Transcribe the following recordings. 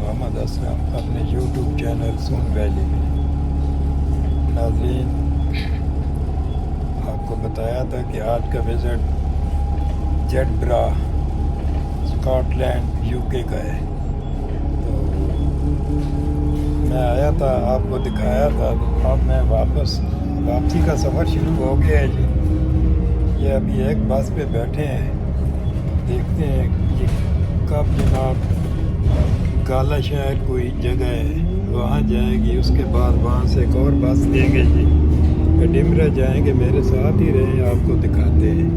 मोहम्मद असलम अपने YouTube channel सून valley में। नाज़रीन, आपको बताया था कि आज का विज़िट जेडब्रा स्कॉटलैंड यूके का है। तो मैं आया था, आपको दिखाया था, तो अब मैं वापसी का सफ़र शुरू हो गया है जी। ये अभी एक बस पे बैठे हैं, देखते हैं ये कब जनाब काला शहर कोई जगह है वहाँ जाएगी, उसके बाद वहाँ से एक और बस लेंगे जी, एडिमरा जाएंगे। मेरे साथ ही रहें, आपको दिखाते हैं।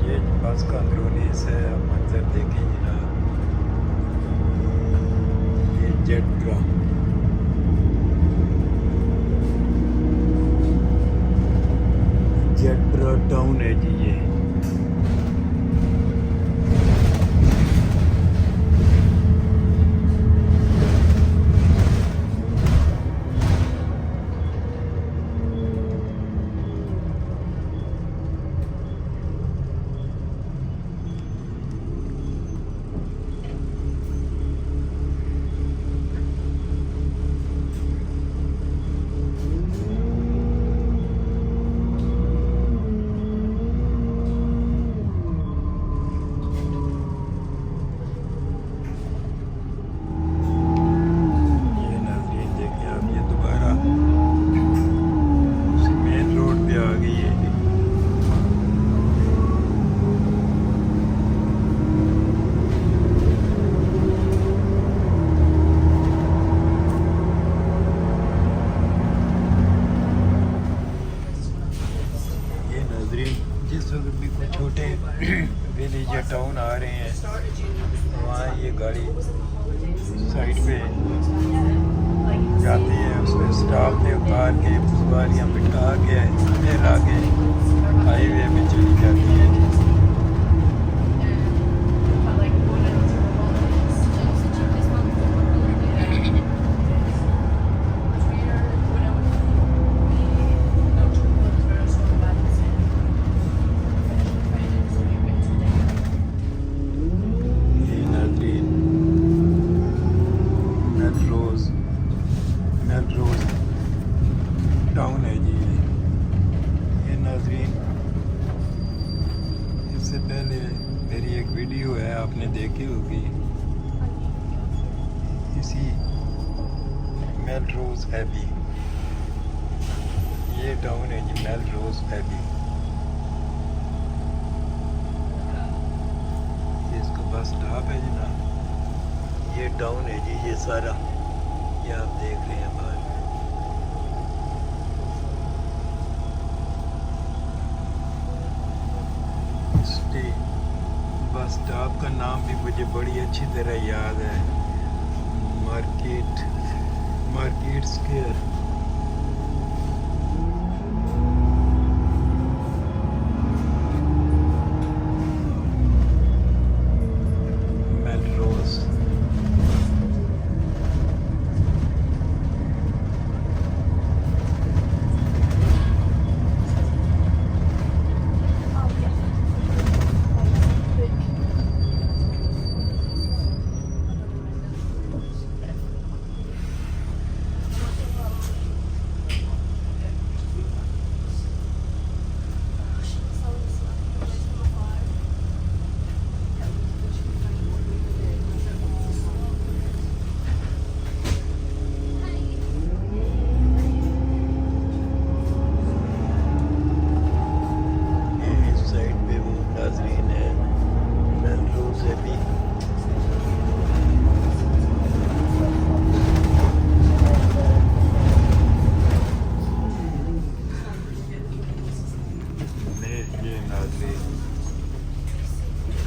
ये बस का अंदरूनी से मंजर देखें जनाब, ये जेडब्रा टाउन है जी। ये जिस वक्त भी कोई छोटे विलेज या टाउन आ रहे हैं, वहाँ ये गाड़ी साइड पे जाती है, उसमें स्टॉप पे उतार के सवारियाँ बिठा के फिर आगे हाईवे में चली जाती है। टाउन है जी ये नाज़रीन। इससे पहले मेरी एक वीडियो है, आपने देखी होगी, इसी मेलरोज एबी, ये टाउन है जी मेलरोज एबी। ये इसका बस स्टॉप है जी ना, ये टाउन है जी। ये सारा ये आप देख रहे हैं बाहर। बस स्टॉप का नाम भी मुझे बड़ी अच्छी तरह याद है, मार्केट स्क्वायर।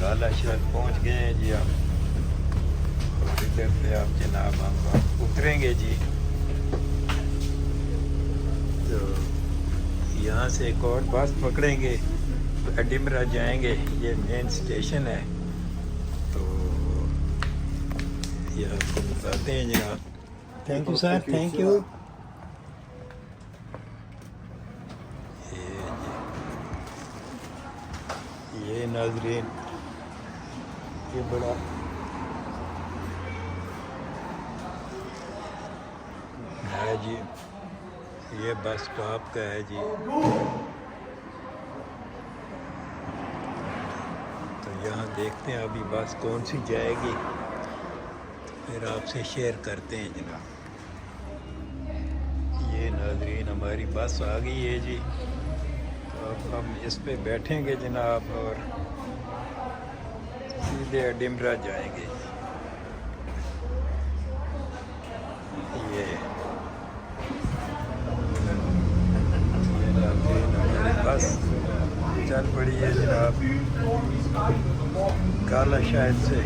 काला शहर पहुंच गए हैं जी आप, और इधर से आप जनाब हम उतरेंगे जी। तो यहाँ से एक और बस पकड़ेंगे, एडिमरा जाएंगे, ये मेन स्टेशन है। तो ये आपको बताते हैं जनाब। Thank you sir, thank you. ये नाज़रीन, ये बड़ा है जी, ये बस स्टॉप का है जी। तो यहाँ देखते हैं अभी बस कौन सी जाएगी, फिर आपसे शेयर करते हैं जनाब। ये नाज़रीन हमारी बस आ गई है जी। तो अब हम इस पे बैठेंगे जनाब और सीधे एडिमरा जाएंगे। ये नाज़रीन हमारी बस चल पड़ी है जनाब काला शायद से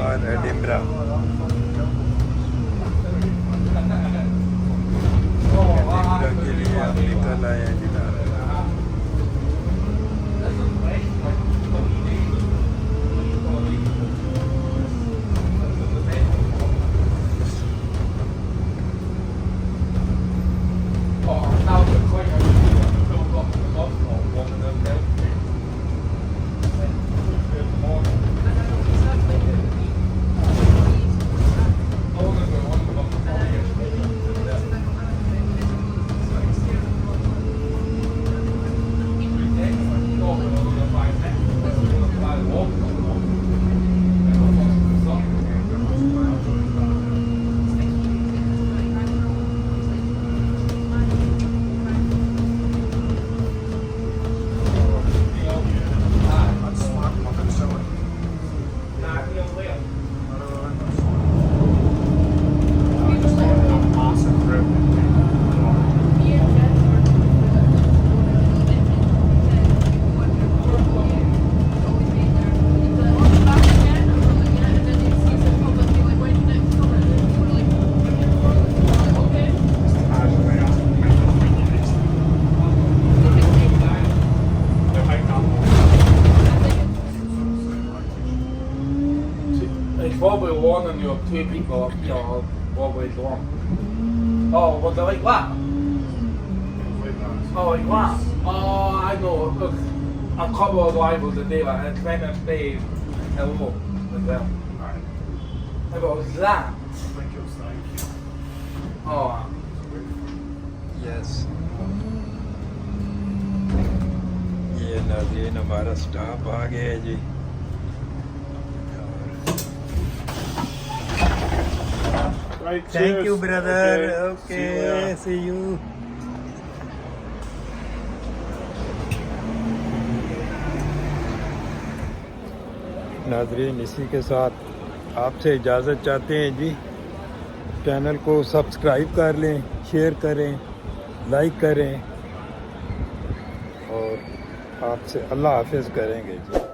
और एडिमरा। एडिमरा के लिए हम निकल आए हैं जनाब। It's probably one and you have two people, you know, probably one. Oh, what they like that? Oh, like that? Oh, I know. Look, a couple of drivers that do that, and it's meant to say hello as well. How about that? Oh, yes, ये नाज़रीन हमारा staff आ गया है जी। Thank you brother, okay see you. नाज़रीन इसी के साथ आपसे इजाज़त चाहते हैं जी। चैनल को सब्सक्राइब कर लें, शेयर करें, लाइक करें और आपसे अल्लाह हाफ़िज़ करेंगे जी।